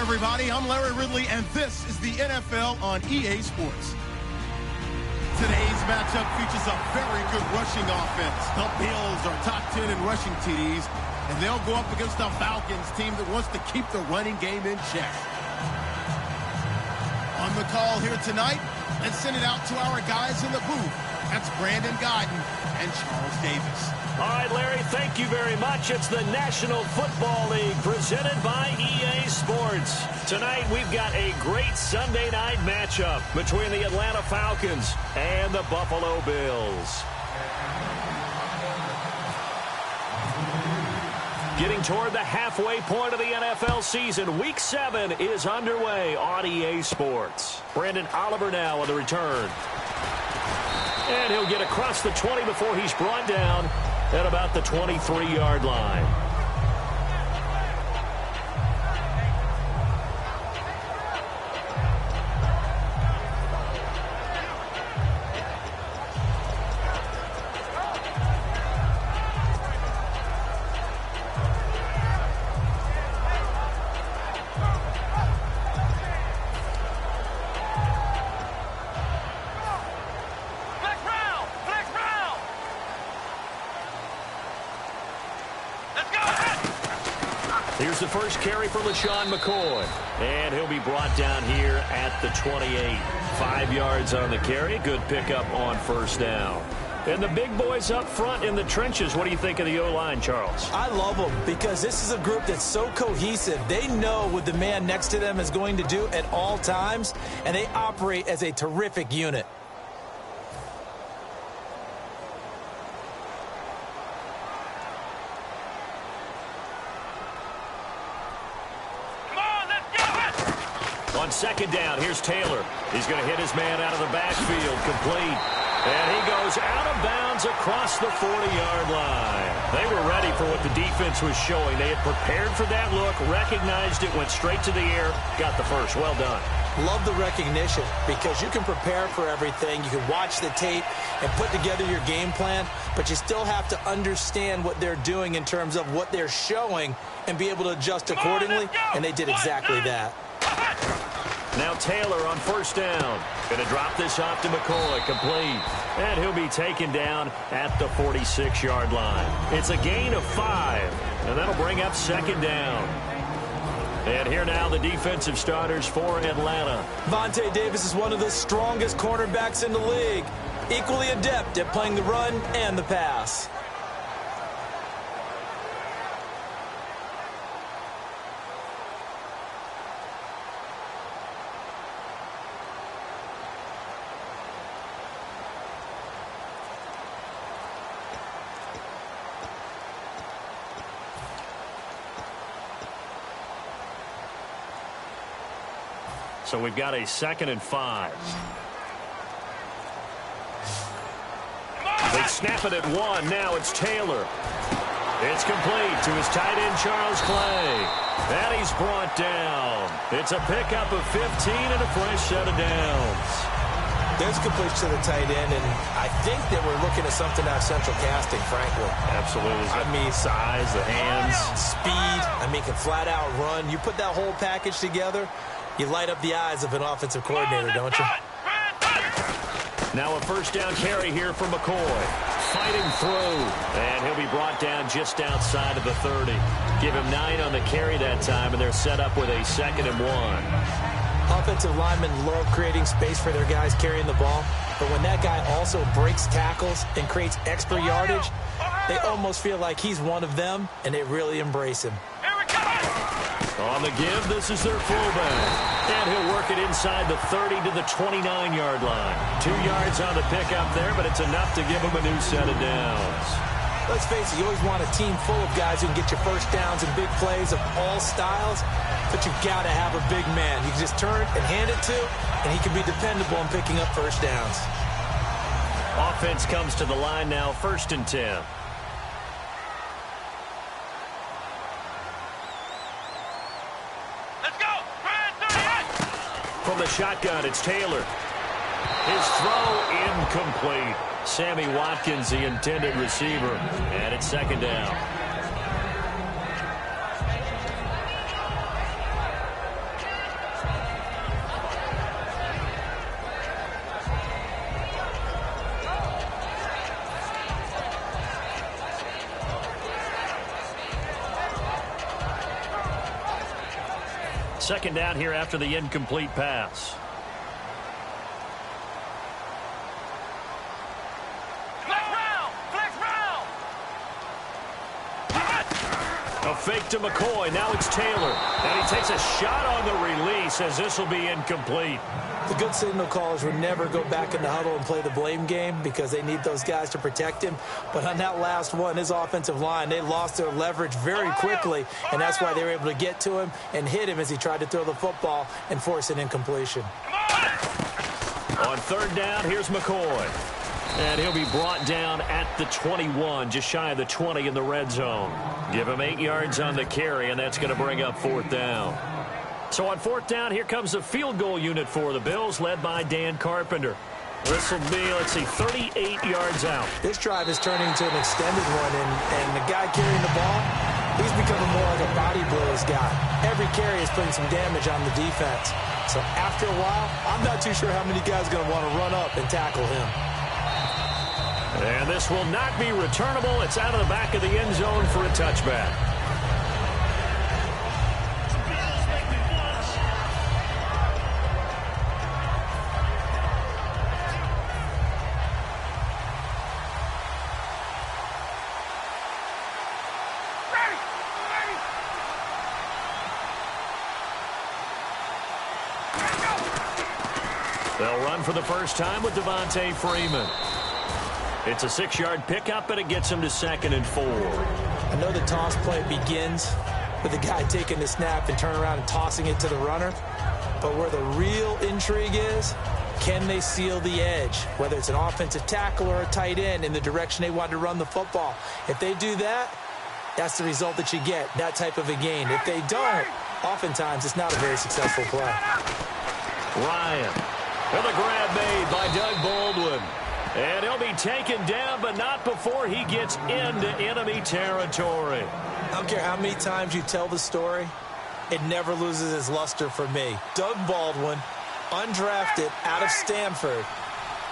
Everybody, I'm Larry Ridley, and this is the NFL on EA Sports. Today's matchup features a very good rushing offense. The Bills are top 10 in rushing TDs, and they'll go up against the Falcons team that wants to keep the running game in check. On the call here tonight, let's send it out to our guys in the booth. That's Brandon Godden and Charles Davis. All right, Larry, thank you very much. It's the National Football League presented by EA Sports. Tonight, we've got a great Sunday night matchup between the Atlanta Falcons and the Buffalo Bills. Getting toward the halfway point of the NFL season, Week 7 is underway on EA Sports. Brandon Oliver now on the return. And he'll get across the 20 before he's brought down at about the 23-yard line. Here's the first carry for LaShawn McCoy. And he'll be brought down here at the 28. 5 yards on the carry. Good pickup on first down. And the big boys up front in the trenches. What do you think of the O-line, Charles? I love them because this is a group that's so cohesive. They know what the man next to them is going to do at all times, and they operate as a terrific unit. On second down, here's Taylor. He's going to hit his man out of the backfield, complete. And he goes out of bounds across the 40-yard line. They were ready for what the defense was showing. They had prepared for that look, recognized it, went straight to the air, got the first. Well done. Love the recognition because you can prepare for everything. You can watch the tape and put together your game plan, but you still have to understand what they're doing in terms of what they're showing and be able to adjust accordingly, and they did exactly that. Now Taylor on first down. Going to drop this off to McCoy, complete. And he'll be taken down at the 46-yard line. It's a gain of 5, and that'll bring up second down. And here now the defensive starters for Atlanta. Vontae Davis is one of the strongest cornerbacks in the league. Equally adept at playing the run and the pass. So we've got a 2nd and 5. They snap it at 1. Now it's Taylor. It's complete to his tight end, Charles Clay. And he's brought down. It's a pickup of 15 and a fresh set of downs. There's completion to the tight end, and I think that we're looking at something out of central casting, frankly. Absolutely. I mean, size, the hands. Speed. I mean, can flat out run. You put that whole package together, you light up the eyes of an offensive coordinator, don't you? Now a first down carry here for McCoy. Fighting through. And he'll be brought down just outside of the 30. Give him 9 on the carry that time, and they're set up with a 2nd and 1. Offensive linemen love creating space for their guys carrying the ball, but when that guy also breaks tackles and creates extra yardage, they almost feel like he's one of them, and they really embrace him. On the give, this is their fullback. And he'll work it inside the 30 to the 29-yard line. 2 yards on the pickup there, but it's enough to give him a new set of downs. let's face it, you always want a team full of guys who can get you first downs and big plays of all styles, but you've got to have a big man. You can just turn and hand it to, and he can be dependable in picking up first downs. Offense comes to the line now, 1st and 10. Let's go! From the shotgun, it's Taylor. His throw incomplete. Sammy Watkins, the intended receiver, and it's 2nd down. Second down here after the incomplete pass. A fake to McCoy. Now it's Taylor. And he takes a shot on the release as this will be incomplete. The good signal callers would never go back in the huddle and play the blame game because they need those guys to protect him. But on that last one, his offensive line, they lost their leverage very quickly, and that's why they were able to get to him and hit him as he tried to throw the football and force an incompletion. On 3rd down, here's McCoy. And he'll be brought down at the 21, just shy of the 20 in the red zone. Give him 8 yards on the carry, and that's going to bring up 4th down. So on 4th down, here comes the field goal unit for the Bills, led by Dan Carpenter. This will be, let's see, 38 yards out. This drive is turning into an extended one, and the guy carrying the ball, he's becoming more like a body blows guy. Every carry is putting some damage on the defense. So after a while, I'm not too sure how many guys are going to want to run up and tackle him. And this will not be returnable. It's out of the back of the end zone for a touchback. They'll run for the first time with Devontae Freeman. It's a 6-yard pickup, and it gets him to 2nd and 4. I know the toss play begins with the guy taking the snap and turning around and tossing it to the runner. But where the real intrigue is, can they seal the edge? Whether it's an offensive tackle or a tight end in the direction they want to run the football. If they do that, that's the result that you get, that type of a gain. If they don't, oftentimes it's not a very successful play. Ryan with a grab made by Doug Baldwin. And he'll be taken down, but not before he gets into enemy territory. I don't care how many times you tell the story, it never loses its luster for me. Doug Baldwin, undrafted out of Stanford,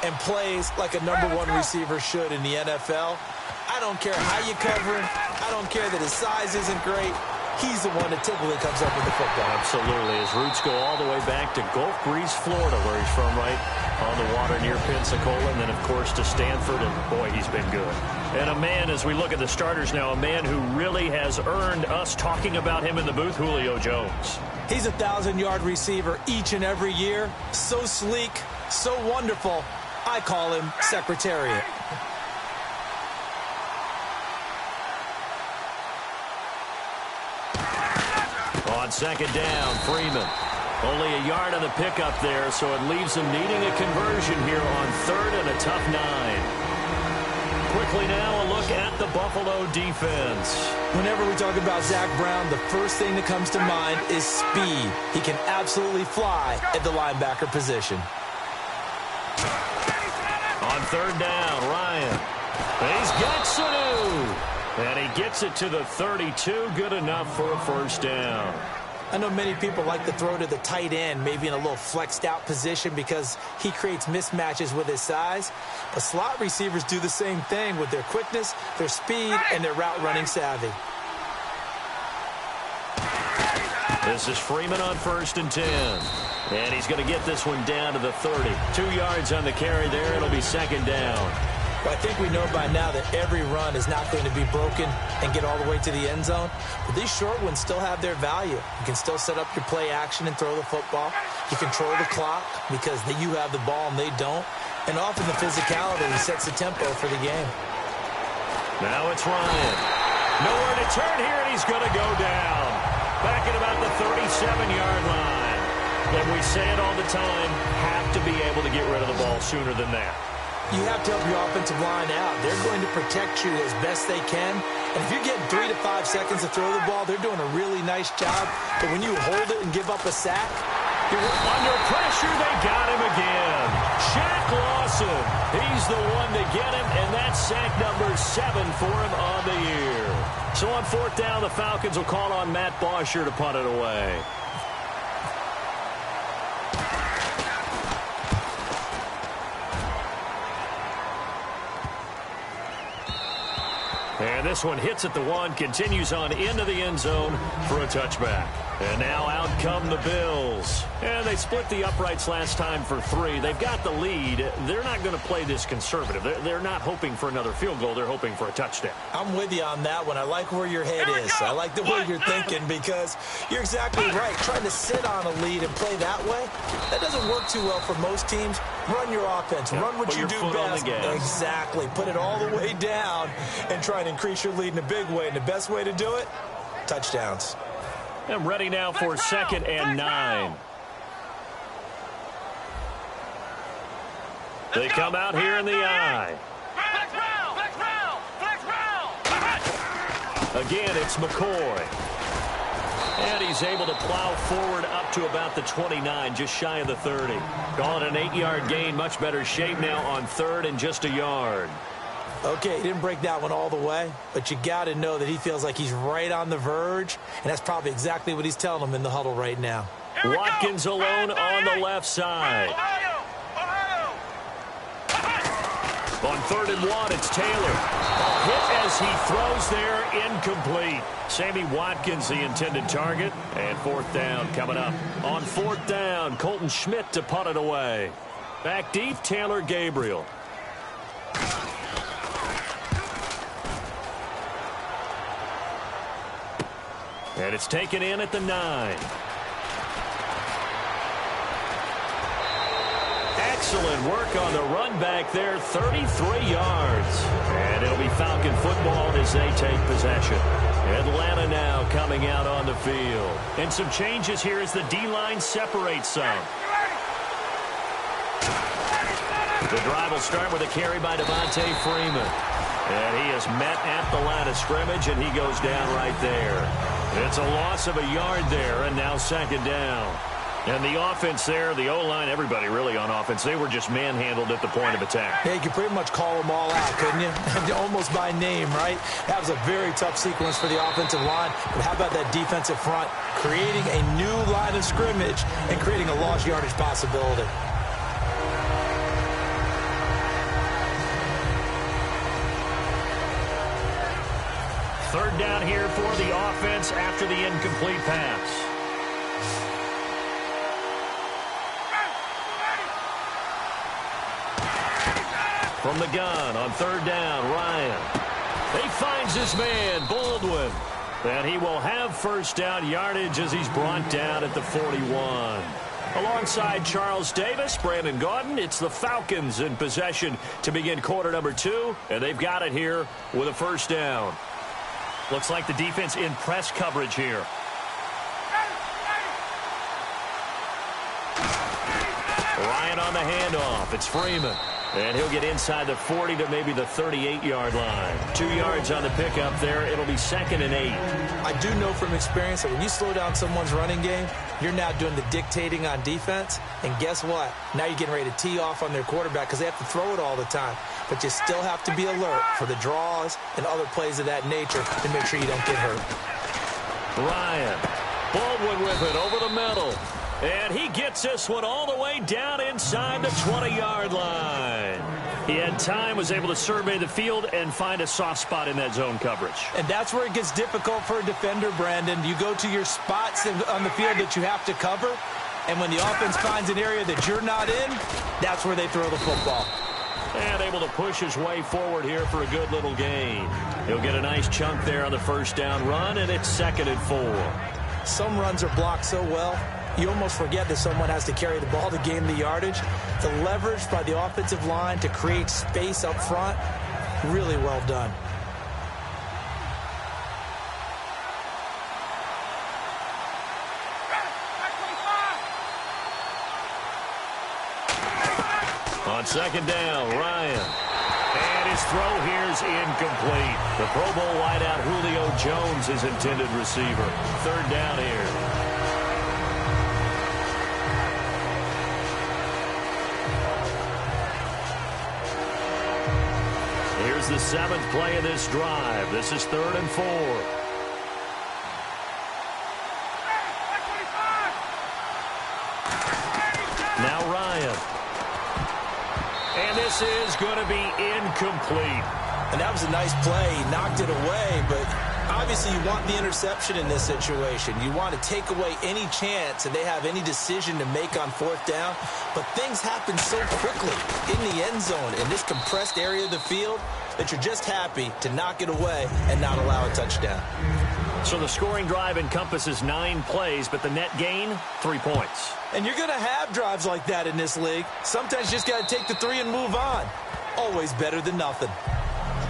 and plays like a #1 receiver should in the NFL. I don't care how you cover him. I don't care that his size isn't great. He's the one that typically comes up with the football. Absolutely. His roots go all the way back to Gulf Breeze, Florida, where he's from, right on the water near Pensacola, and then, of course, to Stanford, and, boy, he's been good. And a man, as we look at the starters now, a man who really has earned us talking about him in the booth, Julio Jones. He's a 1,000-yard receiver each and every year. So sleek, so wonderful. I call him Secretariat. On 2nd down, Freeman. Only a yard on the pickup there, so it leaves them needing a conversion here on 3rd and a tough 9. Quickly now, a look at the Buffalo defense. Whenever we talk about Zach Brown, the first thing that comes to mind is speed. He can absolutely fly at the linebacker position. On 3rd down, Ryan. He's got Sanu. And he gets it to the 32. Good enough for a first down. I know many people like to throw to the tight end, maybe in a little flexed out position because he creates mismatches with his size. But slot receivers do the same thing with their quickness, their speed, and their route running savvy. This is Freeman on 1st and 10. And he's going to get this one down to the 30. 2 yards on the carry there. It'll be 2nd down. Well, I think we know by now that every run is not going to be broken and get all the way to the end zone. But these short ones still have their value. You can still set up your play action and throw the football. You control the clock because you have the ball and they don't. And often the physicality sets the tempo for the game. Now it's Ryan. Nowhere to turn here, and he's going to go down. Back at about the 37-yard line. And we say it all the time, have to be able to get rid of the ball sooner than that. You have to help your offensive line out. They're going to protect you as best they can. And if you're getting 3 to 5 seconds to throw the ball, they're doing a really nice job. But when you hold it and give up a sack, you're under pressure. They got him again. Shaq Lawson, he's the one to get him, and that's sack number 7 for him on the year. So on 4th down, the Falcons will call on Matt Bosher to punt it away. And this one hits at the 1, continues on into the end zone for a touchback. And now out come the Bills. And they split the uprights last time for 3. They've got the lead. They're not going to play this conservative. They're not hoping for another field goal. They're hoping for a touchdown. I'm with you on that one. I like where your head is. I like the way you're thinking because you're exactly right. Trying to sit on a lead and play that way, that doesn't work too well for most teams. Run your offense. Run what you do best. Exactly. Put it all the way down and try and increase your lead in a big way. And the best way to do it, touchdowns. I'm ready now for 2nd and 9. They come out here in the I. Again, it's McCoy. And he's able to plow forward up to about the 29, just shy of the 30. Call it an 8-yard gain, much better shape now on 3rd and just a yard. Okay, he didn't break that one all the way, but you got to know that he feels like he's right on the verge, and that's probably exactly what he's telling them in the huddle right now. Watkins alone on the left side. On 3rd and 1, it's Taylor. A hit as he throws there, incomplete. Sammy Watkins, the intended target, and 4th down coming up. On 4th down, Colton Schmidt to punt it away. Back deep, Taylor Gabriel. And it's taken in at the 9. Excellent work on the run back there, 33 yards. And it'll be Falcon football as they take possession. Atlanta now coming out on the field. And some changes here as the D-line separates some. The drive will start with a carry by Devontae Freeman. And he is met at the line of scrimmage, and he goes down right there. It's a loss of a yard there, and now 2nd down. And the offense there, the O-line, everybody really on offense, they were just manhandled at the point of attack. Yeah, you could pretty much call them all out, couldn't you? Almost by name, right? That was a very tough sequence for the offensive line. But how about that defensive front? Creating a new line of scrimmage and creating a lost yardage possibility. Third down here for the offense after the incomplete pass. From the gun on 3rd down, Ryan. He finds his man, Baldwin. And he will have 1st down yardage as he's brought down at the 41. Alongside Charles Davis, Brandon Gaudin, it's the Falcons in possession to begin quarter number 2. And they've got it here with a 1st down. Looks like the defense in press coverage here. Ryan on the handoff. It's Freeman. And he'll get inside the 40 to maybe the 38-yard line. 2 yards on the pickup there. It'll be 2nd and 8. I do know from experience that when you slow down someone's running game, you're now doing the dictating on defense. And guess what? Now you're getting ready to tee off on their quarterback because they have to throw it all the time. But you still have to be alert for the draws and other plays of that nature to make sure you don't get hurt. Ryan. Baldwin with it over the middle. And he gets this one all the way down inside the 20-yard line. He had time, was able to survey the field and find a soft spot in that zone coverage. And that's where it gets difficult for a defender, Brandon. You go to your spots on the field that you have to cover, and when the offense finds an area that you're not in, that's where they throw the football. And able to push his way forward here for a good little gain. He'll get a nice chunk there on the 1st down run, and it's 2nd and 4. Some runs are blocked so well, you almost forget that someone has to carry the ball to gain the yardage. The leverage by the offensive line to create space up front, really well done. On second down, Ryan. And his throw here's incomplete. The Pro Bowl wideout Julio Jones is intended receiver. Third down here. Here's the 7th play of this drive. This is 3rd and 4. Now Ryan. And this is going to be incomplete. And that was a nice play. He knocked it away, but obviously you want the interception in this situation. You want to take away any chance that they have any decision to make on 4th down. But things happen so quickly in the end zone in this compressed area of the field that you're just happy to knock it away and not allow a touchdown. So the scoring drive encompasses 9 plays, but the net gain, 3 points. And you're going to have drives like that in this league. Sometimes you just got to take the 3 and move on. Always better than nothing.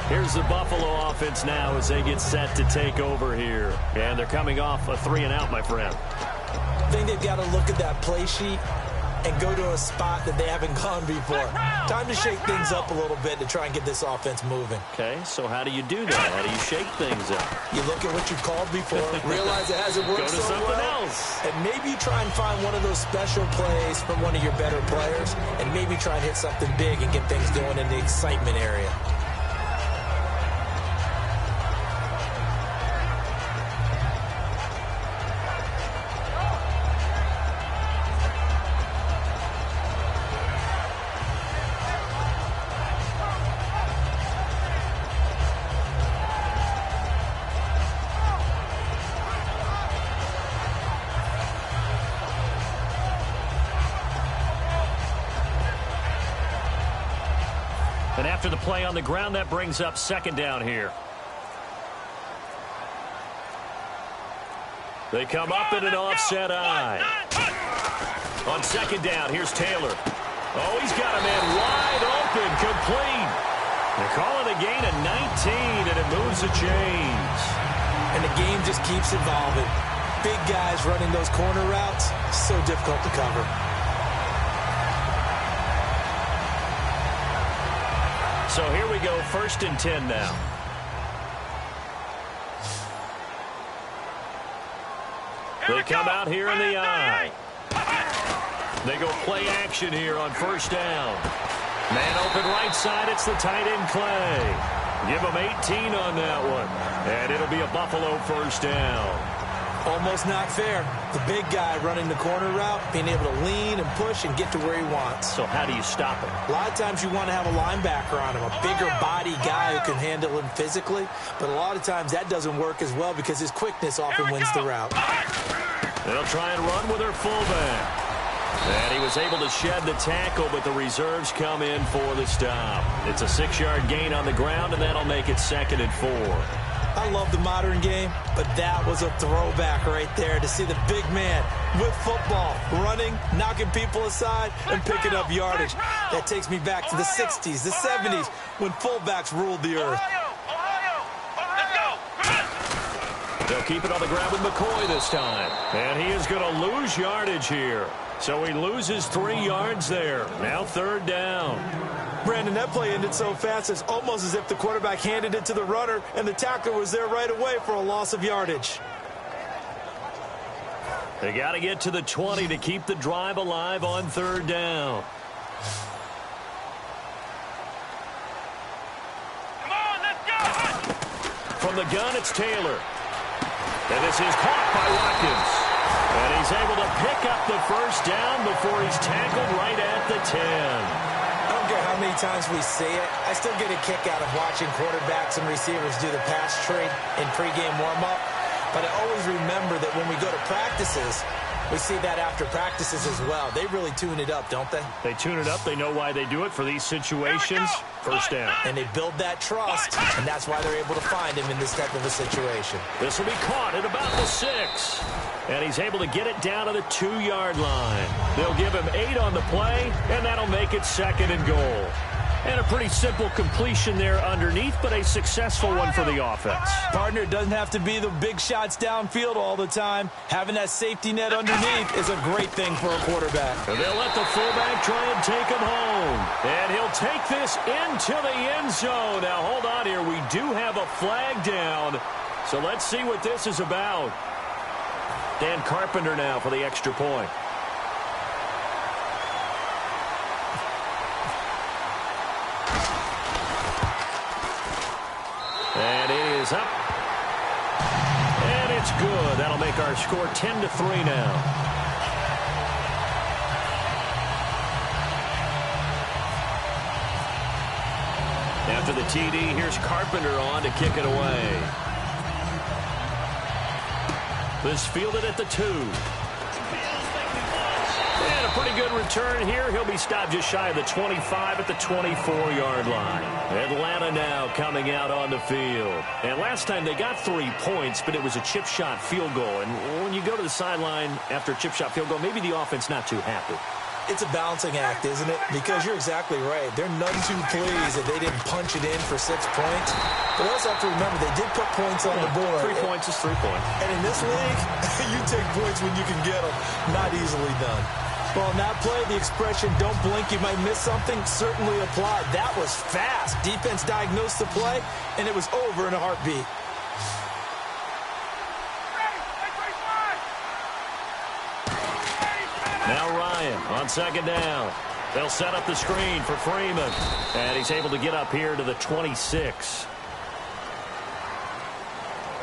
Here's the Buffalo offense now as they get set to take over here. And they're coming off a 3-and-out, my friend. I think they've got to look at that play sheet and go to a spot that they haven't gone before. Time to shake things up a little bit to try and get this offense moving. Okay, so how do you do that? How do you shake things up? You look at what you've called before, realize it hasn't worked Go to so something well, else. and maybe try and find one of those special plays from one of your better players, and maybe try and hit something big and get things going in the excitement area. And after the play on the ground, that brings up 2nd down here. They come up in an offset eye. On 2nd down, here's Taylor. Oh, he's got a man wide open, complete. They call it a gain of 19, and it moves the chains. And the game just keeps evolving. Big guys running those corner routes, so difficult to cover. So here we go, 1st and 10 now. They come out here in the eye. They go play action here on 1st down. Man open right side, it's the tight end Clay. Give him 18 on that one. And it'll be a Buffalo 1st down. Almost not fair. The big guy running the corner route, being able to lean and push and get to where he wants. So how do you stop him? A lot of times you want to have a linebacker on him, a bigger body guy who can handle him physically. But a lot of times that doesn't work as well because his quickness often wins the route. They'll try and run with their fullback. And he was able to shed the tackle, but the reserves come in for the stop. It's a 6-yard gain on the ground, and that'll make it 2nd and 4. I love the modern game, but that was a throwback right there to see the big man with football, running, knocking people aside, and picking up yardage. That takes me back to the 60s, the 70s, when fullbacks ruled the earth. They'll keep it on the ground with McCoy this time. And he is going to lose yardage here. So he loses 3 yards there. Now 3rd down. Brandon, that play ended so fast, it's almost as if the quarterback handed it to the runner and the tackler was there right away for a loss of yardage. They got to get to the 20 to keep the drive alive on 3rd down. Come on, let's go! From the gun, it's Taylor. And this is caught by Watkins. And he's able to pick up the 1st down before he's tackled right at the 10. I don't care how many times we see it. I still get a kick out of watching quarterbacks and receivers do the pass trade in pregame warm-up. But I always remember that when we go to practices, we see that after practices as well. They really tune it up, don't they? They tune it up. They know why they do it for these situations. 1st down. And they build that trust, and that's why they're able to find him in this type of a situation. This will be caught at about the 6. And he's able to get it down to the 2-yard line. They'll give him 8 on the play, and that'll make it 2nd and goal. And a pretty simple completion there underneath, but a successful one for the offense. Partner, doesn't have to be the big shots downfield all the time. Having that safety net underneath is a great thing for a quarterback. And they'll let the fullback try and take him home. And he'll take this into the end zone. Now, hold on here. We do have a flag down. So let's see what this is about. Dan Carpenter now for the extra point. And it is up. And it's good. That'll make our score 10-3 now. After the TD, here's Carpenter on to kick it away. This fielded at the 2. And a pretty good return here. He'll be stopped just shy of the 25 at the 24-yard line. Atlanta now coming out on the field. And last time they got 3 points, but it was a chip shot field goal. And when you go to the sideline after a chip shot field goal, maybe the offense not too happy. It's a balancing act, isn't it? Because you're exactly right. They're none too pleased that they didn't punch it in for 6 points. But also have to remember, they did put points on the board. 3 points is 3 points. And in this league, you take points when you can get them. Not easily done. Well, in that play, the expression, don't blink, you might miss something, certainly applied. That was fast. Defense diagnosed the play, and it was over in a heartbeat. Now Ryan on second down. They'll set up the screen for Freeman. And he's able to get up here to the 26.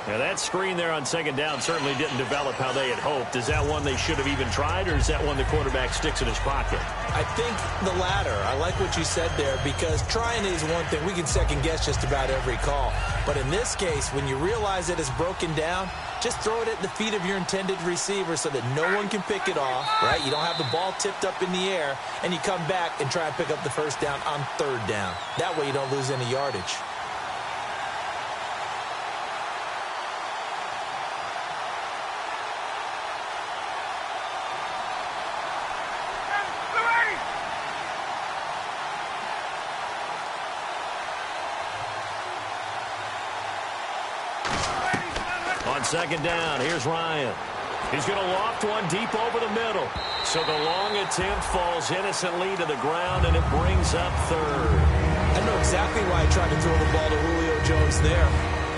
Now that screen there on second down certainly didn't develop how they had hoped. Is that one they should have even tried, or is that one the quarterback sticks in his pocket? I think the latter. I like what you said there, because trying is one thing. We can second guess just about every call. But in this case, when you realize that it's broken down, just throw it at the feet of your intended receiver so that no one can pick it off, right? You don't have the ball tipped up in the air, and you come back and try and pick up the first down on third down. That way you don't lose any yardage. On second down, here's Ryan. He's going to loft one deep over the middle. So the long attempt falls innocently to the ground, and it brings up third. I know exactly why I tried to throw the ball to Julio Jones there.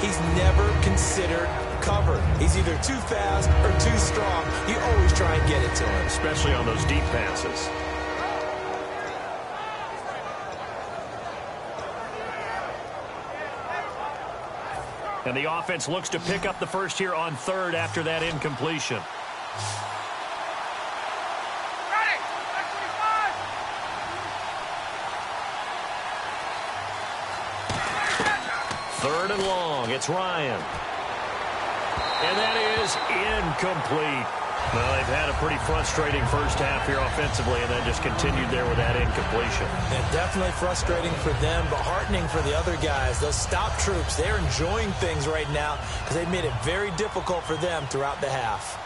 He's never considered cover. He's either too fast or too strong. You always try and get it to him. Especially on those deep passes. And the offense looks to pick up the first here on third after that incompletion. Third and long. It's Ryan. And that is incomplete. Well, they've had a pretty frustrating first half here offensively, and then just continued there with that incompletion. And definitely frustrating for them, but heartening for the other guys. Those stop troops, they're enjoying things right now because they've made it very difficult for them throughout the half.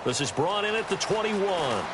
This is brought in at the 21.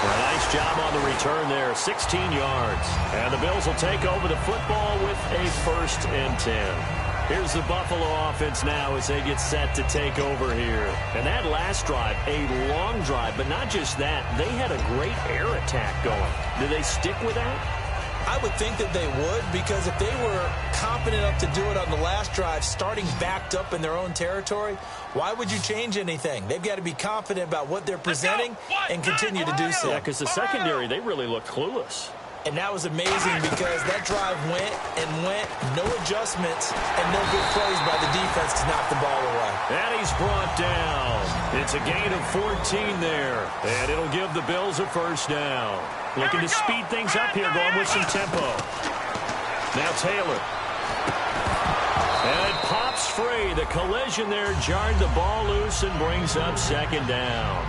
A nice job on the return there, 16 yards. And the Bills will take over the football with a 1st and 10. Here's the Buffalo offense now as they get set to take over here. And that last drive, a long drive, but not just that. They had a great air attack going. Do they stick with that? I would think that they would, because if they were confident enough to do it on the last drive, starting backed up in their own territory, why would you change anything? They've got to be confident about what they're presenting and continue to do so. Yeah, because the secondary, they really looked clueless. And that was amazing because that drive went and went, no adjustments, and no good plays by the defense to knock the ball away. And he's brought down. It's a gain of 14 there, and it'll give the Bills a 1st down. Looking to speed things up here, going with some tempo. Now Taylor. And it pops free. The collision there jarred the ball loose and brings up 2nd down.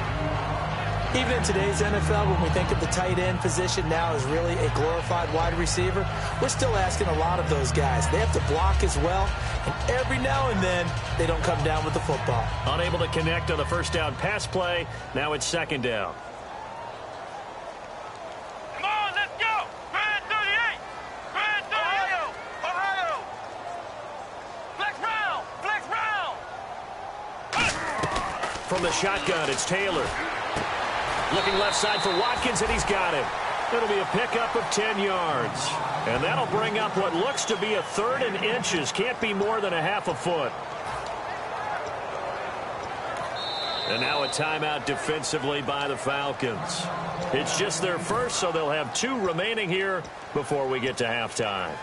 Even in today's NFL, when we think of the tight end position now as really a glorified wide receiver, we're still asking a lot of those guys. They have to block as well, and every now and then, they don't come down with the football. Unable to connect on the first down pass play. Now it's second down. Come on, let's go! Grand 38! Grand 38! Ohio! Flex round! Flex round! From the shotgun, it's Taylor. Looking left side for Watkins, and he's got him. It'll be a pickup of 10 yards. And that'll bring up what looks to be a 3rd and inches. Can't be more than a half a foot. And now a timeout defensively by the Falcons. It's just their first, so they'll have 2 remaining here before we get to halftime.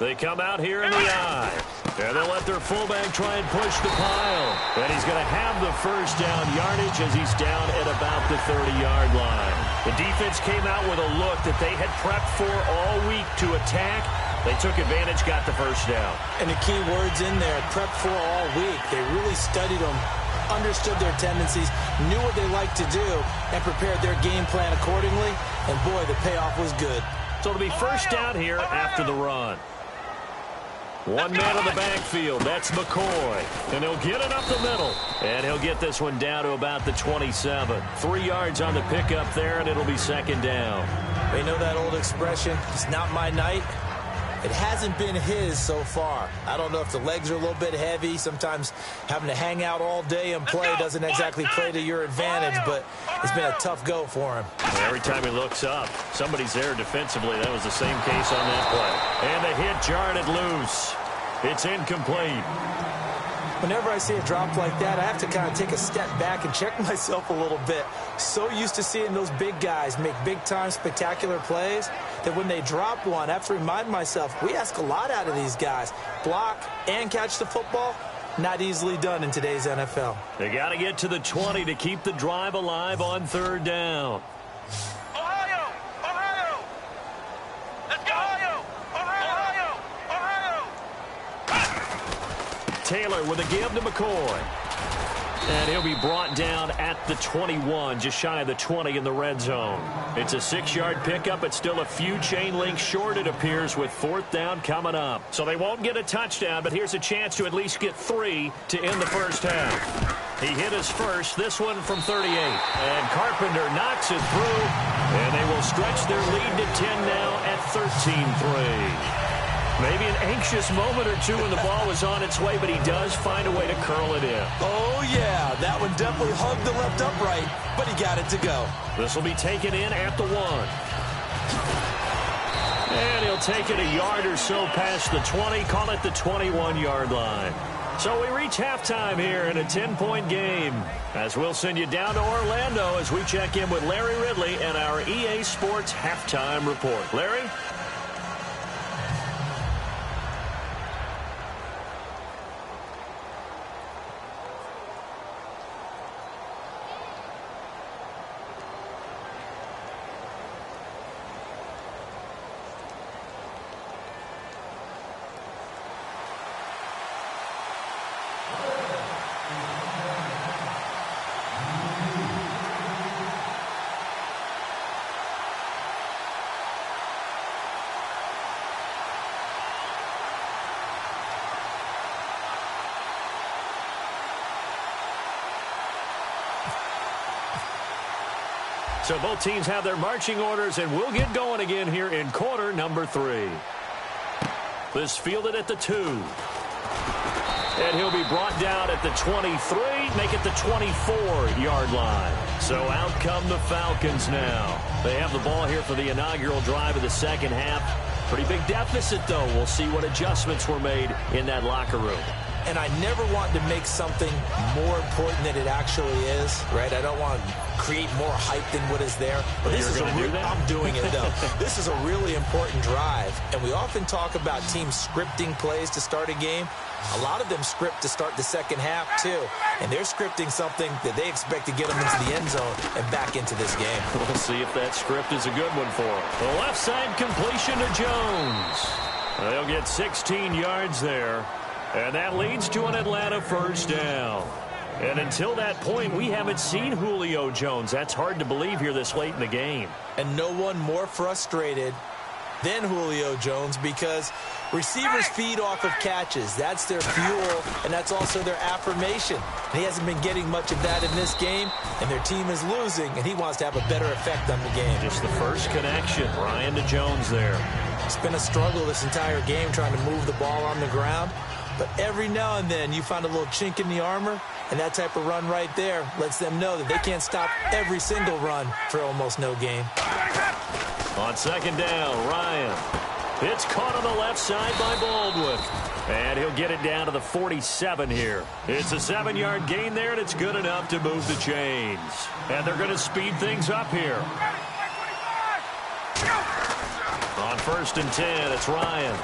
They come out here in the eye. And they'll let their fullback try and push the pile. And he's going to have the first down yardage as he's down at about the 30-yard line. The defense came out with a look that they had prepped for all week to attack. They took advantage, got the first down. And the key words in there, prepped for all week. They really studied them, understood their tendencies, knew what they liked to do, and prepared their game plan accordingly. And, boy, the payoff was good. So it'll be first down here after the run. One man in the backfield. That's McCoy. And he'll get it up the middle. And he'll get this one down to about the 27. 3 yards on the pickup there, and it'll be second down. They know that old expression, it's not my night. It hasn't been his so far. I don't know if the legs are a little bit heavy. Sometimes having to hang out all day and play doesn't exactly play to your advantage, but it's been a tough go for him. Every time he looks up, somebody's there defensively. That was the same case on that play. And the hit jarred it loose. It's incomplete. Whenever I see a drop like that, I have to kind of take a step back and check myself a little bit. So used to seeing those big guys make big-time spectacular plays that when they drop one, I have to remind myself, we ask a lot out of these guys. Block and catch the football, not easily done in today's NFL. They got to get to the 20 to keep the drive alive on third down. Ohio! Ohio! Let's go! Ohio! Ohio! Ohio! Taylor with a give to McCoy. And he'll be brought down at the 21, just shy of the 20 in the red zone. It's a 6-yard pickup. It's still a few chain links short, it appears, with fourth down coming up. So they won't get a touchdown, but here's a chance to at least get 3 to end the first half. He hit his first, this one from 38. And Carpenter knocks it through, and they will stretch their lead to 10 now at 13-3. Maybe an anxious moment or two when the ball was on its way, but he does find a way to curl it in. Oh, yeah, that one definitely hugged the left upright, but he got it to go. This will be taken in at the 1. And he'll take it a yard or so past the 20, call it the 21-yard line. So we reach halftime here in a 10-point game, as we'll send you down to Orlando as we check in with Larry Ridley and our EA Sports Halftime Report. Larry? So both teams have their marching orders, and we'll get going again here in quarter number 3. This fielded at the 2. And he'll be brought down at the 23, make it the 24-yard line. So out come the Falcons now. They have the ball here for the inaugural drive of the second half. Pretty big deficit, though. We'll see what adjustments were made in that locker room. and I never want to make something more important than it actually is, right? I don't want to create more hype than what is there. But this is I'm doing it, though. This is a really important drive, and we often talk about teams scripting plays to start a game. A lot of them script to start the second half, too. And they're scripting something that they expect to get them into the end zone and back into this game. We'll see if that script is a good one for them. The left side completion to Jones. They'll get 16 yards there. And that leads to an Atlanta first down. And until that point, we haven't seen Julio Jones. That's hard to believe here this late in the game. And no one more frustrated than Julio Jones because receivers feed off of catches. That's their fuel, and that's also their affirmation. And he hasn't been getting much of that in this game, and their team is losing, and he wants to have a better effect on the game. Just the first connection, Ryan to Jones there. It's been a struggle this entire game trying to move the ball on the ground, but every now and then you find a little chink in the armor, and that type of run right there lets them know that they can't stop every single run for almost no gain. On second down, Ryan. It's caught on the left side by Baldwin. And he'll get it down to the 47 here. It's a 7-yard gain there, and it's good enough to move the chains. And they're going to speed things up here. On 1st and 10, it's Ryan.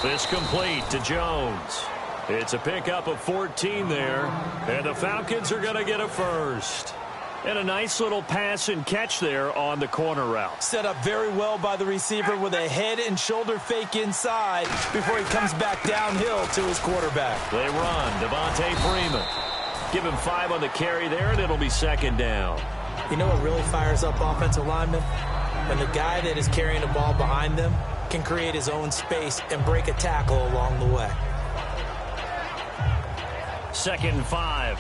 This complete to Jones. It's a pickup of 14 there. And the Falcons are going to get a first. And a nice little pass and catch there on the corner route. Set up very well by the receiver with a head and shoulder fake inside before he comes back downhill to his quarterback. They run. Devontae Freeman. Give him 5 on the carry there, and it'll be second down. You know what really fires up offensive linemen? When the guy that is carrying the ball behind them can create his own space and break a tackle along the way. 2nd and 5.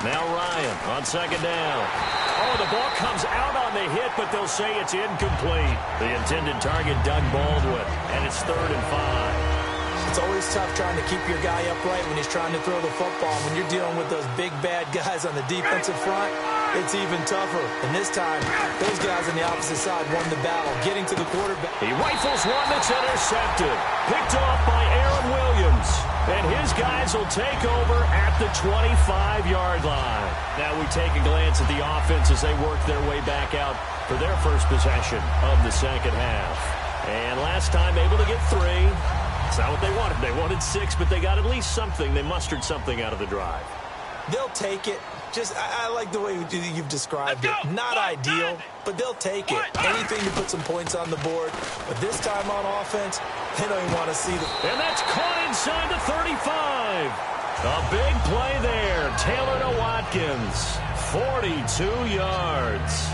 Now Ryan on second down. Oh, the ball comes out on the hit, but they'll say it's incomplete. The intended target, Doug Baldwin, and it's 3rd and 5. It's always tough trying to keep your guy upright when he's trying to throw the football. When you're dealing with those big, bad guys on the defensive front, it's even tougher. And this time, those guys on the opposite side won the battle, getting to the quarterback. He rifles one that's intercepted. Picked off by Aaron Williams. And his guys will take over at the 25-yard line. Now we take a glance at the offense as they work their way back out for their first possession of the second half. And last time able to get 3. It's not what they wanted. They wanted 6, but they got at least something. They mustered something out of the drive. They'll take it. I like the way you've described it. Not ideal, but they'll take it. Anything to put some points on the board. But this time on offense, they don't even want to see them. And that's caught inside the 35. A big play there. Taylor to Watkins. 42 yards.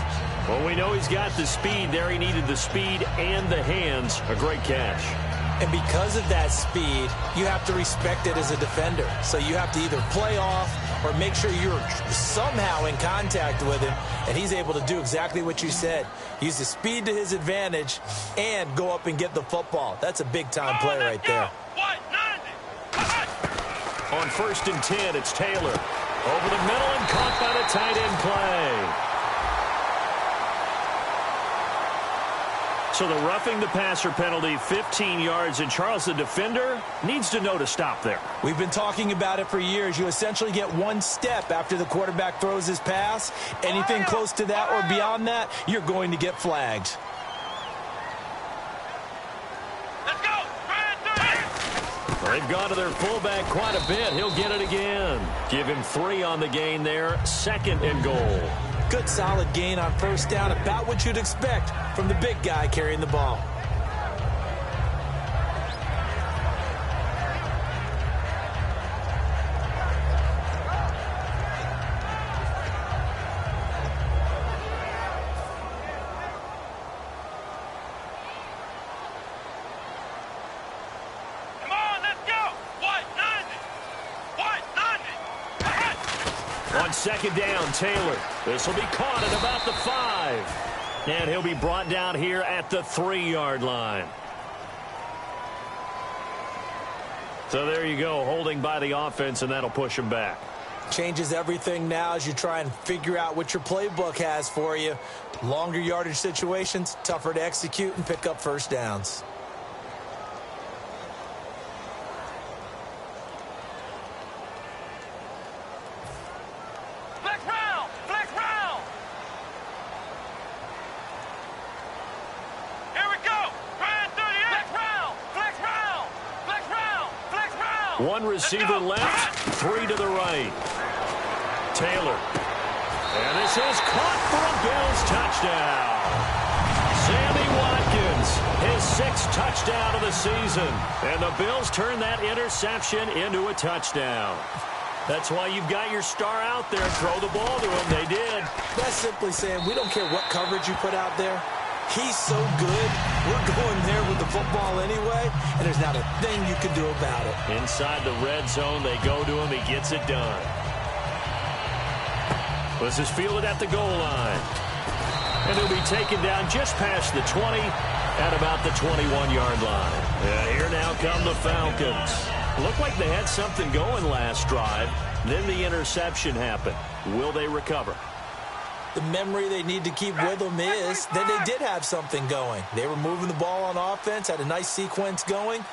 Well, we know he's got the speed there. He needed the speed and the hands. A great catch. And because of that speed, you have to respect it as a defender. So you have to either play off or make sure you're somehow in contact with him, and he's able to do exactly what you said. Use the speed to his advantage and go up and get the football. That's a big-time play right there. On 1st and 10, it's Taylor. Over the middle and caught by the tight end play. So the roughing the passer penalty, 15 yards, and Charles, the defender, needs to know to stop there. We've been talking about it for years. You essentially get 1 step after the quarterback throws his pass. Anything close to that or beyond that, you're going to get flagged. Let's go! Well, they've gone to their fullback quite a bit. He'll get it again. Give him 3 on the gain there. 2nd and goal. Good solid gain on 1st down, about what you'd expect from the big guy carrying the ball. Come on, let's go! White 90! White 90! On 2nd down, Taylor. This will be caught at about the 5. And he'll be brought down here at the 3-yard line. So there you go, holding by the offense, and that'll push him back. Changes everything now as you try and figure out what your playbook has for you. Longer yardage situations, tougher to execute and pick up first downs. Flex round! Flex round! Here we go! Brand 38! Flex round! Flex round! Flex round! Flex round! One receiver left, three to the right. Taylor. And this is caught for a Bills touchdown. Sammy Watkins, his sixth touchdown of the season. And the Bills turn that interception into a touchdown. That's why you've got your star out there. Throw the ball to him. They did. That's simply saying we don't care what coverage you put out there. He's so good. We're going there with the football anyway, and there's not a thing you can do about it. Inside the red zone, they go to him. He gets it done. This is fielded at the goal line. And he'll be taken down just past the 20 at about the 21-yard line. And here now come the Falcons. Looked like they had something going last drive. Then the interception happened. Will they recover? The memory they need to keep with them is that they did have something going. They were moving the ball on offense, had a nice sequence going.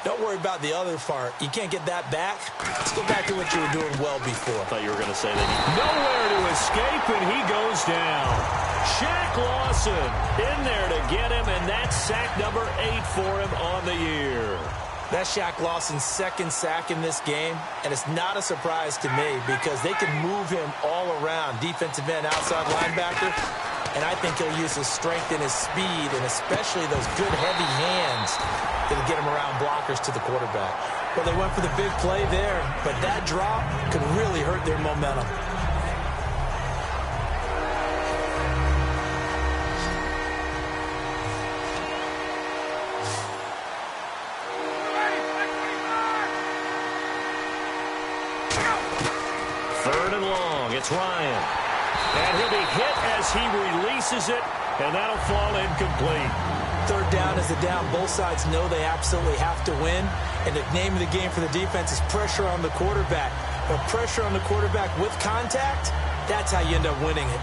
Don't worry about the other part. You can't get that back. Let's go back to what you were doing well before. I thought you were going to say that. Nowhere to escape, and he goes down. Shaq Lawson in there to get him, and that's sack number 8 for him on the year. That's Shaq Lawson's second sack in this game, and it's not a surprise to me because they can move him all around, defensive end, outside linebacker, and I think he'll use his strength and his speed, and especially those good heavy hands that'll get him around blockers to the quarterback. Well, they went for the big play there, but that drop could really hurt their momentum. Third and long, it's Ryan. And he'll be hit as he releases it, and that'll fall incomplete. Third down is a down. Both sides know they absolutely have to win, and the name of the game for the defense is pressure on the quarterback. But pressure on the quarterback with contact, that's how you end up winning it.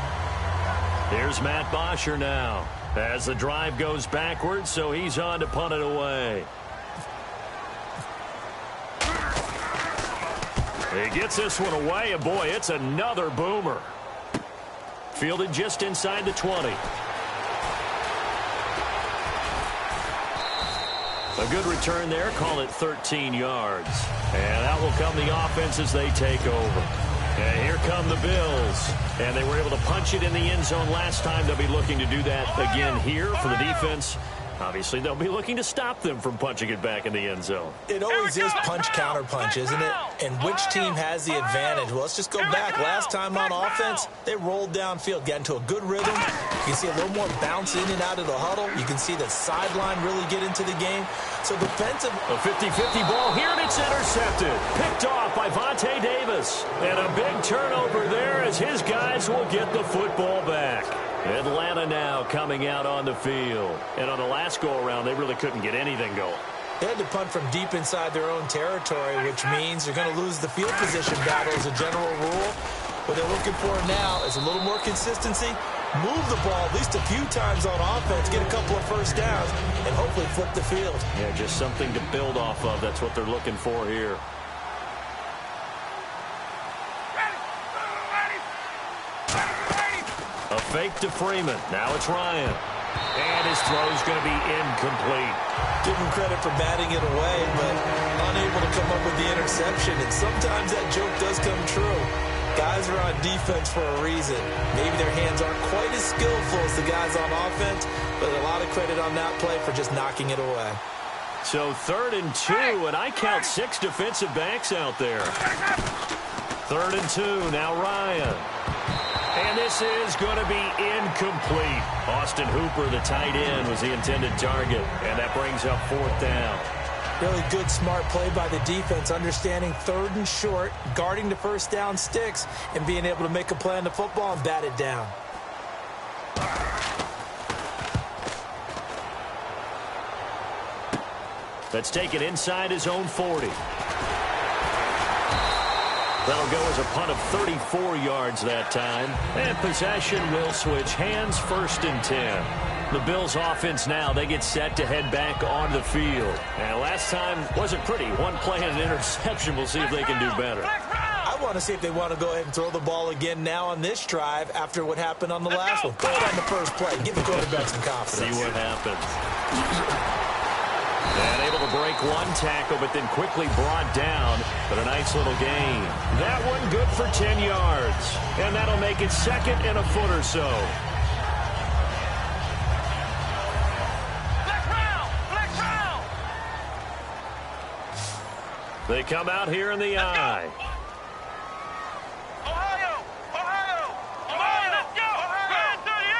Here's Matt Bosher now as the drive goes backwards, so he's on to punt it away. He gets this one away, and boy, it's another boomer. Fielded just inside the 20. A good return there, call it 13 yards. And that will come the offense as they take over. And here come the Bills. And they were able to punch it in the end zone last time. They'll be looking to do that again here for the defense. Obviously, they'll be looking to stop them from punching it back in the end zone. It always is punch-counter-punch, isn't it? And which team has the advantage? Well, let's just go back. Last time on offense, they rolled downfield, got into a good rhythm. You can see a little more bounce in and out of the huddle. You can see the sideline really get into the game. So defensive. A 50-50 ball here, and it's intercepted. Picked off by Vontae Davis. And a big turnover there as his guys will get the football back. Atlanta now coming out on the field. And on the last go-around, they really couldn't get anything going. They had to punt from deep inside their own territory, which means they're going to lose the field position battle as a general rule. What they're looking for now is a little more consistency, move the ball at least a few times on offense, get a couple of first downs, and hopefully flip the field. Yeah, just something to build off of. That's what they're looking for here. A fake to Freeman. Now it's Ryan. And his throw's going to be incomplete. Give him credit for batting it away, but unable to come up with the interception. And sometimes that joke does come true. Guys are on defense for a reason. Maybe their hands aren't quite as skillful as the guys on offense, but a lot of credit on that play for just knocking it away. So 3rd and 2, and I count 6 defensive backs out there. 3rd and 2, now Ryan. And this is going to be incomplete. Austin Hooper, the tight end, was the intended target, and that brings up 4th down. Really good, smart play by the defense, understanding 3rd and short, guarding the first down sticks, and being able to make a play on the football and bat it down. Let's take it inside his own 40. That'll go as a punt of 34 yards that time. And possession will switch hands, 1st and 10. The Bills offense now, they get set to head back on the field. And last time wasn't pretty. One play and an interception. We'll see if they can do better. I want to see if they want to go ahead and throw the ball again now on this drive after what happened on the last one. Throw it on the first play. Give the quarterback some confidence. See what happens. And able to break one tackle, but then quickly brought down. But a nice little gain. That one good for 10 yards. And that'll make it 2nd and a foot or so. They come out here in the eye. Ohio! Ohio! Ohio! Let's go!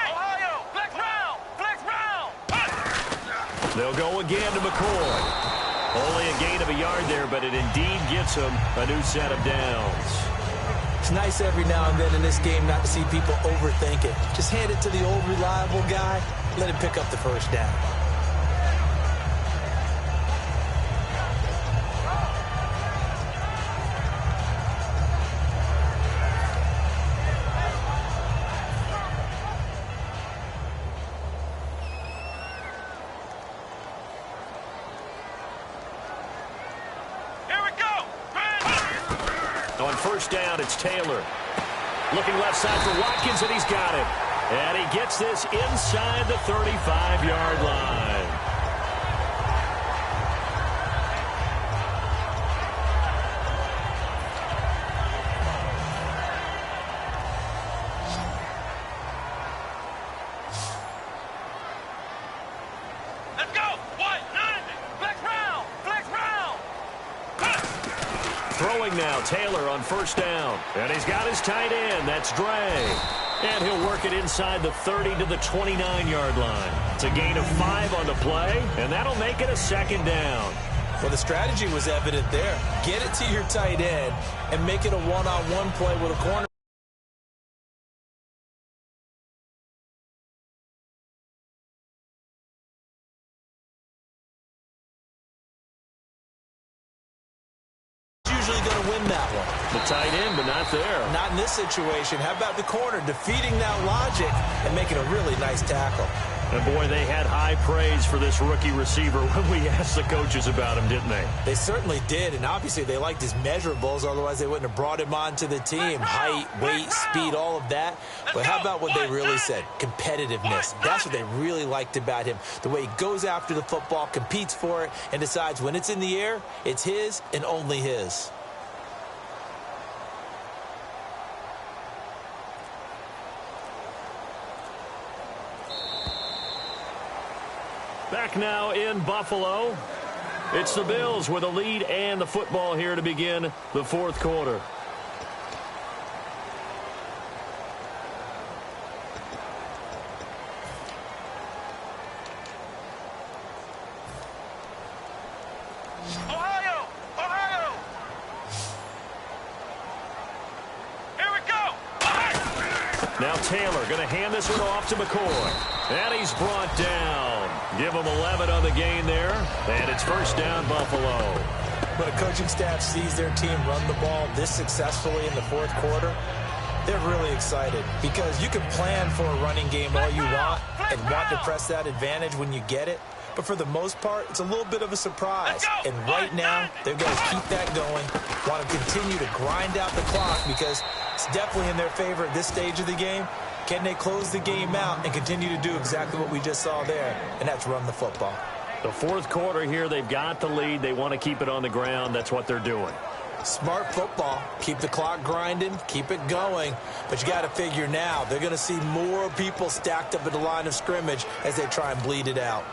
Ohio! Flex round! Flex round! They'll go again to McCoy. Only a gain of a yard there, but it indeed gets him a new set of downs. It's nice every now and then in this game not to see people overthink it. Just hand it to the old reliable guy. Let him pick up the first down. On 1st down, it's Taylor. Looking left side for Watkins, and he's got it. And he gets this inside the 35-yard line. Let's go! What? Flex round! Flex round! Throwing now, Taylor on 1st down. And he's got his tight end. That's Dre. And he'll work it inside the 30 to the 29-yard line. It's a gain of 5 on the play, and that'll make it a 2nd down. Well, the strategy was evident there. Get it to your tight end and make it a one-on-one play with a corner. Usually going to win that one. The tight end, but not there. Not in this situation. How about the corner defeating that logic and making a really nice tackle? And boy, they had high praise for this rookie receiver when we asked the coaches about him, didn't they? They certainly did, and obviously they liked his measurables, otherwise they wouldn't have brought him onto the team. Height, weight, speed, all of that. But how about what they really said? Competitiveness. That's what they really liked about him. The way he goes after the football, competes for it, and decides when it's in the air, it's his and only his. Back now in Buffalo. It's the Bills with a lead and the football here to begin the 4th quarter. Ohio! Ohio! Here we go! Now Taylor going to hand this one off to McCoy. And he's brought down. Give him 11 on the gain there. And it's 1st down, Buffalo. When a coaching staff sees their team run the ball this successfully in the 4th quarter, they're really excited because you can plan for a running game all you want and want to press that advantage when you get it. But for the most part, it's a little bit of a surprise. And right now, they're going to keep that going, want to continue to grind out the clock because it's definitely in their favor at this stage of the game. Can they close the game out and continue to do exactly what we just saw there, and that's run the football? The 4th quarter here, they've got the lead. They want to keep it on the ground. That's what they're doing. Smart football. Keep the clock grinding. Keep it going. But you got to figure now, they're going to see more people stacked up at the line of scrimmage as they try and bleed it out.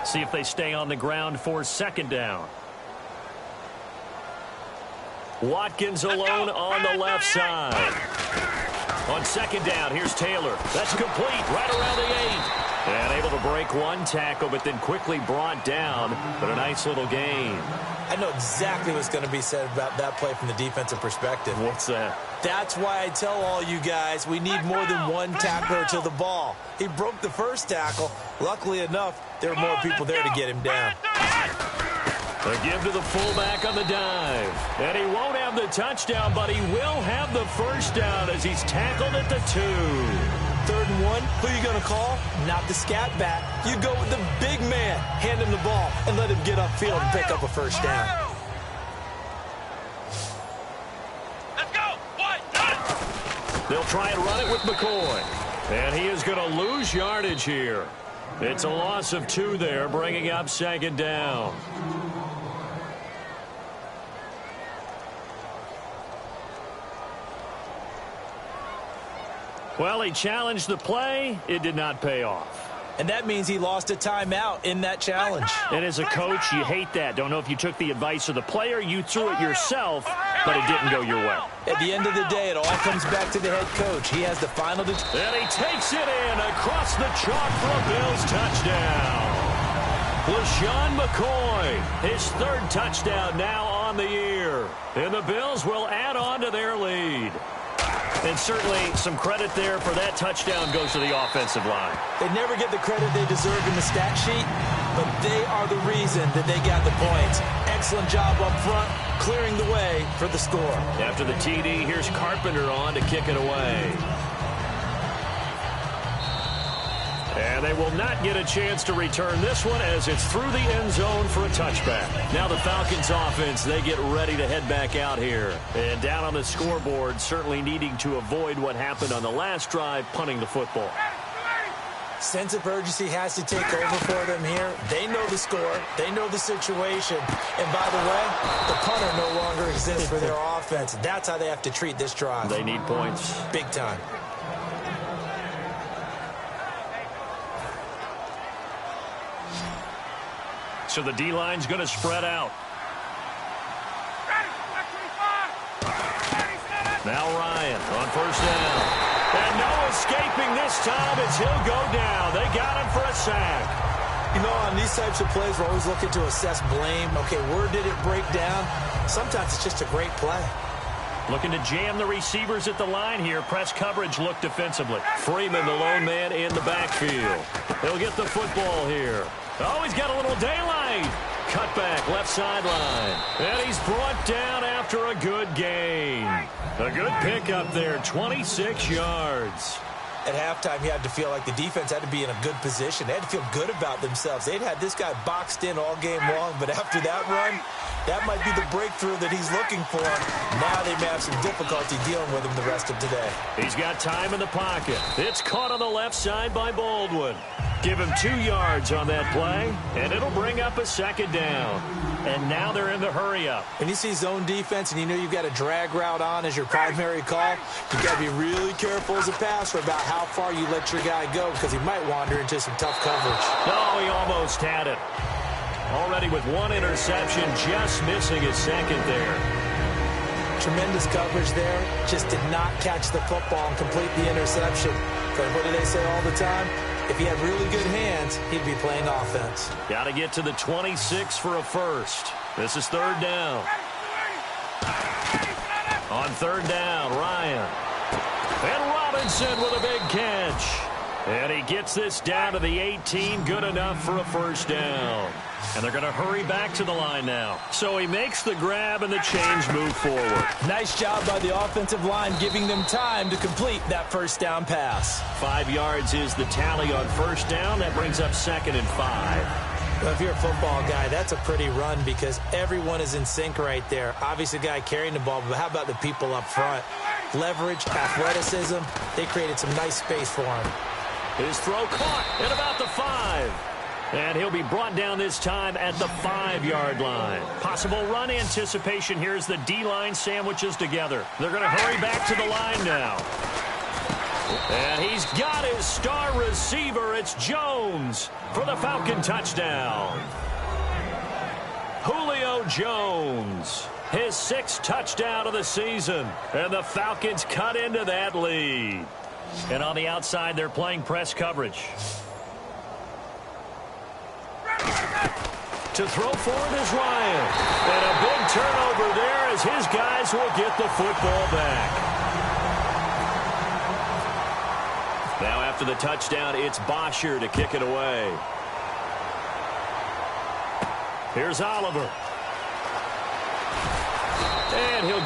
See if they stay on the ground for 2nd down. Watkins alone on the left side. On 2nd down, here's Taylor. That's complete right around the 8. And able to break one tackle, but then quickly brought down. But a nice little gain. I know exactly what's going to be said about that play from the defensive perspective. What's that? That's why I tell all you guys we need more than one tackler to the ball. He broke the first tackle. Luckily enough, there were more people there to get him down. A give to the fullback on the dive. And he won't have the touchdown, but he will have the first down as he's tackled at the 2. 3rd and 1, who are you going to call? Not the scat back. You go with the big man. Hand him the ball and let him get upfield and pick up a first down. Let's go. They'll try and run it with McCoy. And he is going to lose yardage here. It's a loss of 2 there, bringing up 2nd down. Well, he challenged the play. It did not pay off. And that means he lost a timeout in that challenge. And as a coach, you hate that. Don't know if you took the advice of the player, you threw it yourself, but it didn't go your way. At the end of the day, it all comes back to the head coach. He has the final decision. And he takes it in across the chalk for a Bills touchdown. LaShawn McCoy, his 3rd touchdown now on the year. And the Bills will add on to their lead. And certainly some credit there for that touchdown goes to the offensive line. They never get the credit they deserve in the stat sheet, but they are the reason that they got the points. Excellent job up front, clearing the way for the score. After the TD, here's Carpenter on to kick it away. And they will not get a chance to return this one as it's through the end zone for a touchback. Now the Falcons offense, they get ready to head back out here. And down on the scoreboard, certainly needing to avoid what happened on the last drive, punting the football. Sense of urgency has to take over for them here. They know the score. They know the situation. And by the way, the punter no longer exists for their offense. That's how they have to treat this drive. They need points. Big time. So the D-line's going to spread out. Now Ryan on 1st down. And no escaping this time as he'll go down. They got him for a sack. You know, on these types of plays, we're always looking to assess blame. Okay, where did it break down? Sometimes it's just a great play. Looking to jam the receivers at the line here. Press coverage look defensively. Freeman, the lone man in the backfield. He'll get the football here. Oh, he's got a little daylight. Cutback, left sideline. And he's brought down after a good gain. A good pickup there, 26 yards. At halftime, you had to feel like the defense had to be in a good position. They had to feel good about themselves. They'd had this guy boxed in all game long, but after that run, that might be the breakthrough that he's looking for. Now they may have some difficulty dealing with him the rest of today. He's got time in the pocket. It's caught on the left side by Baldwin. Give him 2 yards on that play, and it'll bring up a 2nd down. And now they're in the hurry-up. When you see zone defense and you know you've got a drag route on as your primary call, you've got to be really careful as a passer about how far you let your guy go because he might wander into some tough coverage. Oh, he almost had it. Already with 1 interception, just missing his 2nd there. Tremendous coverage there. Just did not catch the football and complete the interception. But what do they say all the time? If he had really good hands, he'd be playing offense. Got to get to the 26 for a first. This is 3rd down. On 3rd down, Ryan. And Robinson with a big catch. And he gets this down to the 18. Good enough for a first down. And they're going to hurry back to the line now. So he makes the grab and the change move forward. Nice job by the offensive line giving them time to complete that first down pass. 5 yards is the tally on first down. That brings up 2nd and 5. Well, if you're a football guy, that's a pretty run because everyone is in sync right there. Obviously, the guy carrying the ball, but how about the people up front? Leverage, athleticism, they created some nice space for him. His throw caught at about the 5. And he'll be brought down this time at the 5-yard line. Possible run anticipation here as the D-line sandwiches together. They're going to hurry back to the line now. And he's got his star receiver. It's Jones for the Falcon touchdown. Julio Jones, his 6th touchdown of the season. And the Falcons cut into that lead. And on the outside, they're playing press coverage. To throw forward is Ryan. And a big turnover there as his guys will get the football back. Now after the touchdown, it's Bosher to kick it away. Here's Oliver.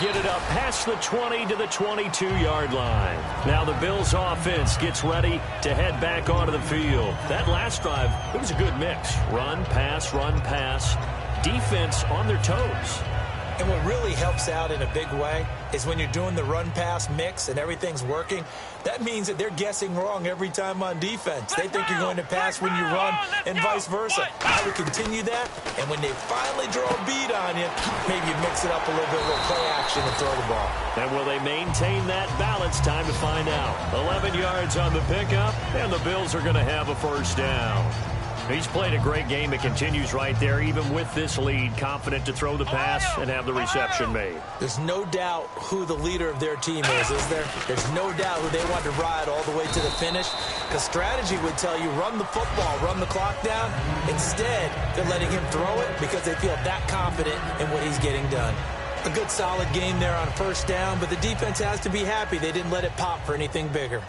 get it up past the 20 to the 22-yard line. Now the Bills offense gets ready to head back onto the field. That last drive, it was a good mix. Run, pass, defense on their toes. And what really helps out in a big way is when you're doing the run-pass mix and everything's working, that means that they're guessing wrong every time on defense. They think you're going to pass when you run and vice versa. I would continue that, and when they finally draw a beat on you, maybe you mix it up a little bit, a little play action and throw the ball. And will they maintain that balance? Time to find out. 11 yards on the pickup, and the Bills are going to have a first down. He's played a great game. It continues right there, even with this lead, confident to throw the pass and have the reception made. There's no doubt who the leader of their team is there? There's no doubt who they want to ride all the way to the finish. Because strategy would tell you, run the football, run the clock down. Instead, they're letting him throw it because they feel that confident in what he's getting done. A good, solid game there on first down, but the defense has to be happy they didn't let it pop for anything bigger.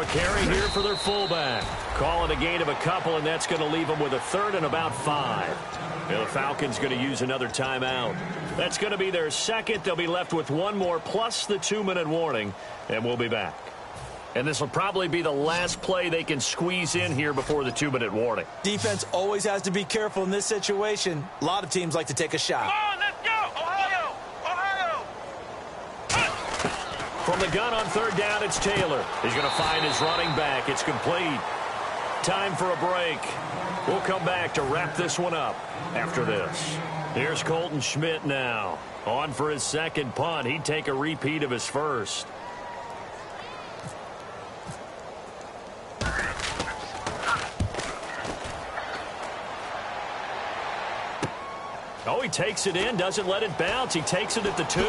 Carry here for their fullback. Call it a gain of a couple, and that's going to leave them with a third and about 5. The Falcons going to use another timeout. That's going to be their second. They'll be left with one more plus the 2-minute warning, and we'll be back. And this will probably be the last play they can squeeze in here before the 2-minute warning. Defense always has to be careful in this situation. A lot of teams like to take a shot. Come on, let's go! Ohio! Ohio! From the gun on third down, it's Taylor. He's going to find his running back. It's complete. Time for a break. We'll come back to wrap this one up after this. Here's Colton Schmidt now. On for his second punt. He'd take a repeat of his first. Oh, he takes it in, doesn't let it bounce. He takes it at the 2.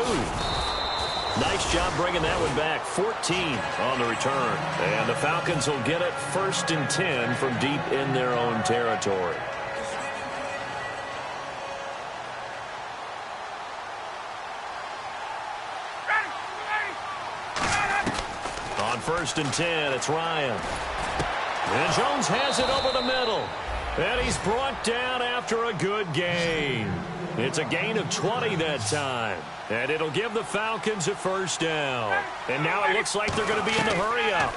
Nice job bringing that one back. 14 on the return. And the Falcons will get it 1st and 10 from deep in their own territory. On 1st and 10, it's Ryan. And Jones has it over the middle. And he's brought down after a good gain. It's a gain of 20 that time. And it'll give the Falcons a first down. And now it looks like they're going to be in the hurry-up.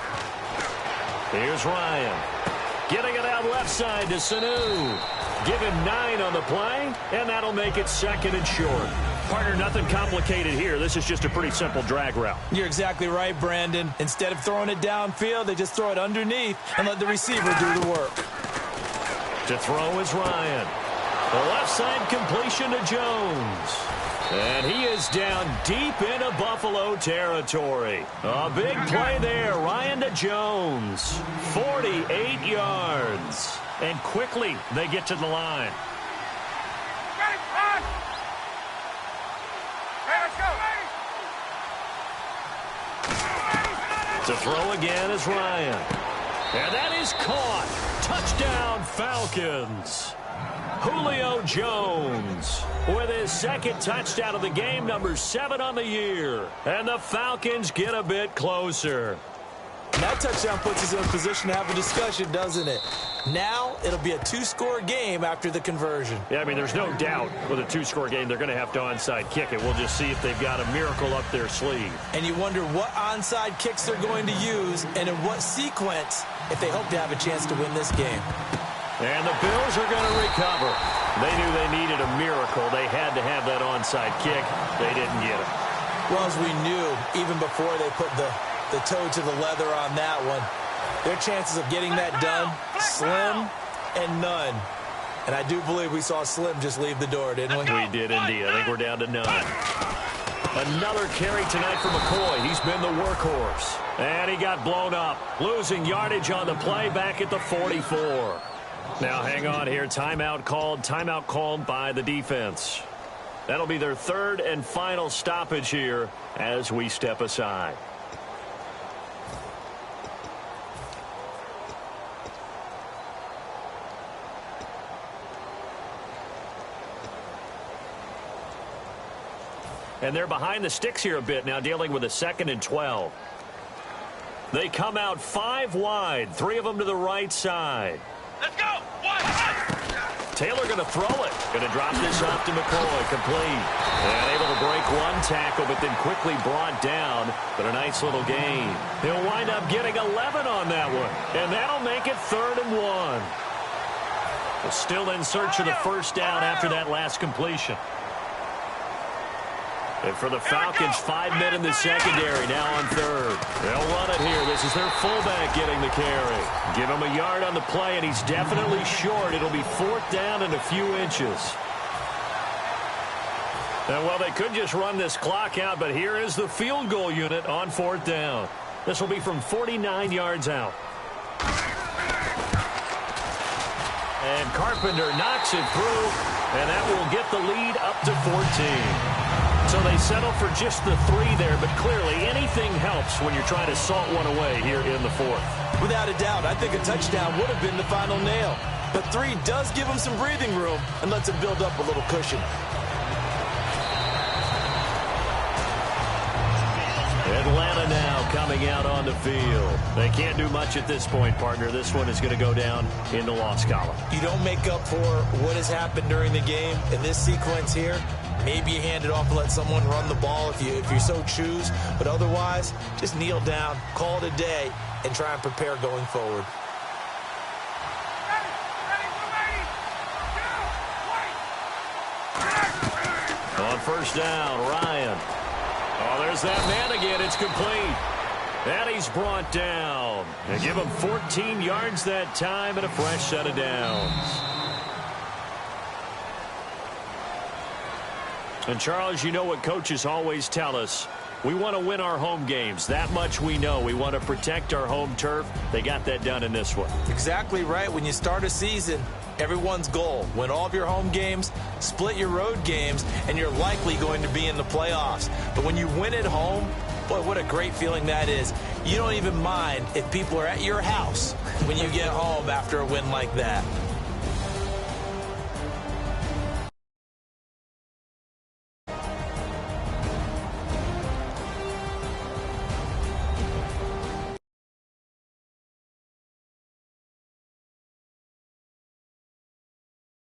Here's Ryan. Getting it out left side to Sanu. Give him 9 on the play, and that'll make it 2nd and short. Partner, nothing complicated here. This is just a pretty simple drag route. You're exactly right, Brandon. Instead of throwing it downfield, they just throw it underneath and let the receiver do the work. To throw is Ryan. The left side completion to Jones. And he is down deep into Buffalo territory. A big play there. Ryan to Jones. 48 yards. And quickly they get to the line. To throw again is Ryan. And that is caught. Touchdown, Falcons. Julio Jones with his second touchdown of the game, number 7 on the year. And the Falcons get a bit closer. That touchdown puts us in a position to have a discussion, doesn't it? Now it'll be a 2-score game after the conversion. Yeah, I mean, there's no doubt with a 2-score game they're going to have to onside kick it. We'll just see if they've got a miracle up their sleeve. And you wonder what onside kicks they're going to use and in what sequence if they hope to have a chance to win this game. And the Bills are going to recover. They knew they needed a miracle. They had to have that onside kick. They didn't get it. Well, as we knew, even before they put the toe to the leather on that one, their chances of getting that done, slim and none. And I do believe we saw Slim just leave the door, didn't we? We did indeed. I think we're down to none. Another carry tonight for McCoy. He's been the workhorse. And he got blown up. Losing yardage on the play back at the 44. Now hang on here. Timeout called by the defense. That'll be their third and final stoppage here as we step aside. And they're behind the sticks here a bit now, dealing with a 2nd and 12. They come out 5 wide, 3 of them to the right side. Let's go. Taylor going to throw it. Going to drop this off to McCoy. Complete. And able to break one tackle, but then quickly brought down. But a nice little gain. He'll wind up getting 11 on that one. And that'll make it 3rd and 1. Well, still in search of the first down after that last completion. And for the Falcons, 5 men in the secondary, now on 3rd. They'll run it here. This is their fullback getting the carry. Give him a yard on the play, and he's definitely short. It'll be 4th down and a few inches. And, well, they could just run this clock out, but here is the field goal unit on 4th down. This will be from 49 yards out. And Carpenter knocks it through, and that will get the lead up to 14. So they settle for just the 3 there, but clearly anything helps when you're trying to salt one away here in the 4th. Without a doubt, I think a touchdown would have been the final nail. But 3 does give them some breathing room and lets them build up a little cushion. Atlanta now coming out on the field. They can't do much at this point, partner. This one is going to go down in the loss column. You don't make up for what has happened during the game in this sequence here. Maybe you hand it off and let someone run the ball if you so choose. But otherwise, just kneel down, call it a day, and try and prepare going forward. On first down, Ryan. Oh, there's that man again. It's complete. And he's brought down. And give him 14 yards that time and a fresh set of downs. And, Charles, you know what coaches always tell us. We want to win our home games. That much we know. We want to protect our home turf. They got that done in this one. Exactly right. When you start a season, everyone's goal, win all of your home games, split your road games, and you're likely going to be in the playoffs. But when you win at home, boy, what a great feeling that is. You don't even mind if people are at your house when you get home after a win like that.